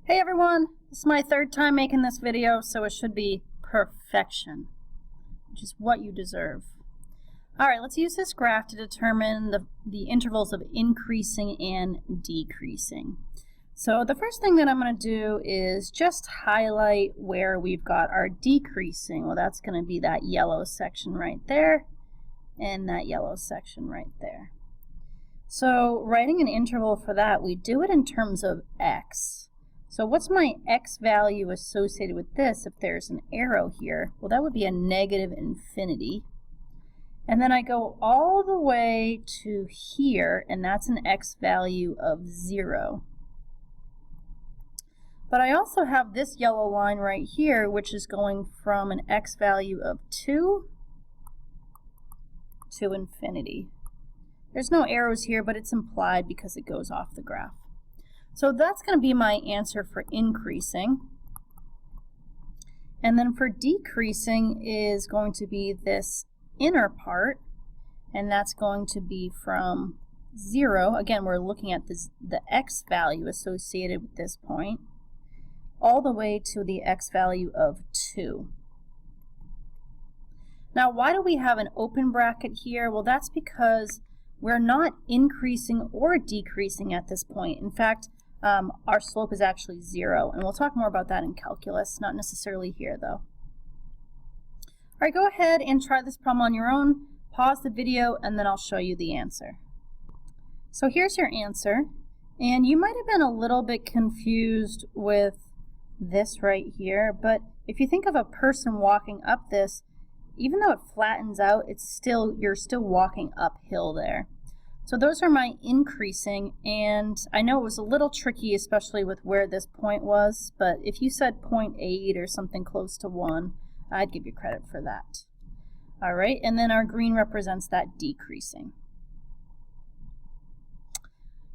Hey everyone, this is my third time making this video, so it should be perfection, which is what you deserve. Alright, let's use this graph to determine the intervals of increasing and decreasing. So the first thing that I'm going to do is just highlight where we've got our decreasing. Well, that's going to be that yellow section right there, and that yellow section right there. So writing an interval for that, we do it in terms of x. So what's my x value associated with this if there's an arrow here? Well, that would be a negative infinity. And then I go all the way to here, and that's an x value of 0. But I also have this yellow line right here, which is going from an x value of 2 to infinity. There's no arrows here, but it's implied because it goes off the graph. So that's going to be my answer for increasing. And then for decreasing is going to be this inner part, and that's going to be from 0. Again, we're looking at the x value associated with this point, all the way to the x value of 2. Now, why do we have an open bracket here? Well, that's because we're not increasing or decreasing at this point. In fact, our slope is actually 0, and we'll talk more about that in calculus, not necessarily here though. All right, go ahead and try this problem on your own. Pause the video and then I'll show you the answer. So here's your answer, and you might have been a little bit confused with this right here, but if you think of a person walking up this, even though it flattens out, you're still walking uphill there. So those are my increasing, and I know it was a little tricky, especially with where this point was, but if you said 0.8 or something close to 1, I'd give you credit for that. All right, and then our green represents that decreasing.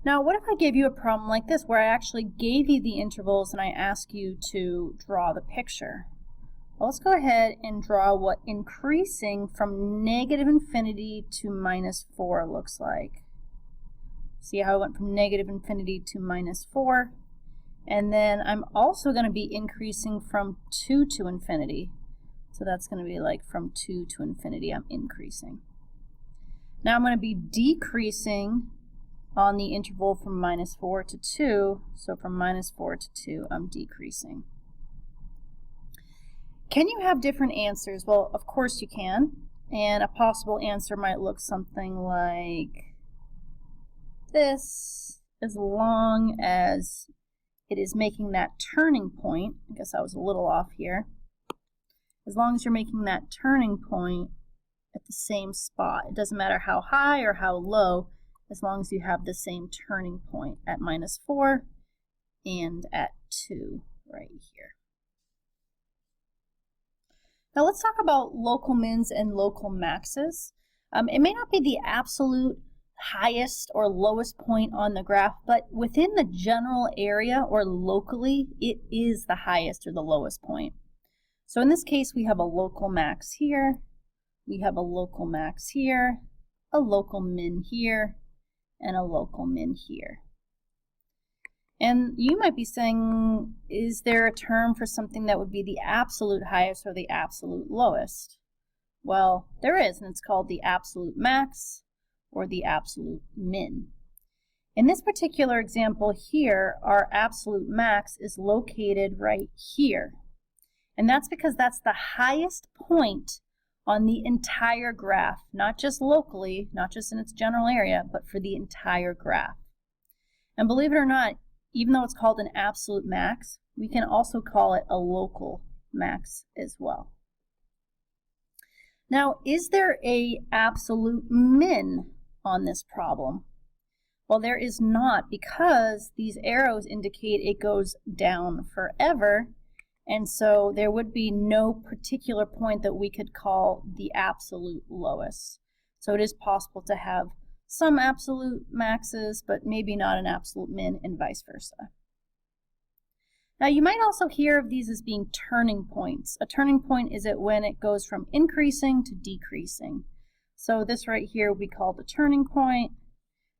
Now, what if I gave you a problem like this, where I actually gave you the intervals and I ask you to draw the picture? Well, let's go ahead and draw what increasing from negative infinity to minus 4 looks like. See how I went from negative infinity to minus 4? And then I'm also going to be increasing from 2 to infinity. So that's going to be like from 2 to infinity, I'm increasing. Now I'm going to be decreasing on the interval from minus 4 to 2. So from minus 4 to 2, I'm decreasing. Can you have different answers? Well, of course you can. And a possible answer might look something like this, as long as it is making that turning point. I guess I was a little off here. As long as you're making that turning point at the same spot. It doesn't matter how high or how low, as long as you have the same turning point at minus 4 and at 2 right here. Now let's talk about local mins and local maxes. It may not be the absolute highest or lowest point on the graph, but within the general area or locally, it is the highest or the lowest point. So in this case, we have a local max here, we have a local max here, a local min here, and a local min here. And you might be saying, is there a term for something that would be the absolute highest or the absolute lowest? Well, there is, and it's called the absolute max or the absolute min. In this particular example here, our absolute max is located right here. And that's because that's the highest point on the entire graph, not just locally, not just in its general area, but for the entire graph. And believe it or not, even though it's called an absolute max, we can also call it a local max as well. Now, is there an absolute min on this problem? Well, there is not, because these arrows indicate it goes down forever, and so there would be no particular point that we could call the absolute lowest. So it is possible to have some absolute maxes, but maybe not an absolute min, and vice versa. Now you might also hear of these as being turning points. A turning point is it when it goes from increasing to decreasing. So this right here we call the turning point.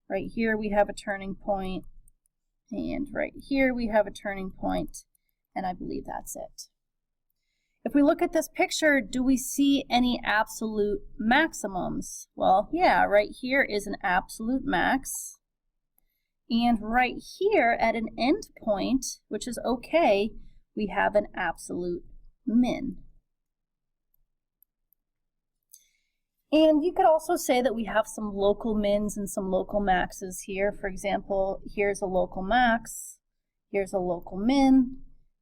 Right here we have a turning point, And right here we have a turning point, and I believe that's it. If we look at this picture, do we see any absolute maximums? Well, yeah, right here is an absolute max. And right here at an end point, which is okay, we have an absolute min. And you could also say that we have some local mins and some local maxes here. For example, here's a local max, here's a local min,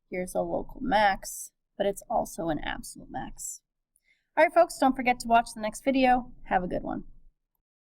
here's a local max, but it's also an absolute max. All right, folks, don't forget to watch the next video. Have a good one.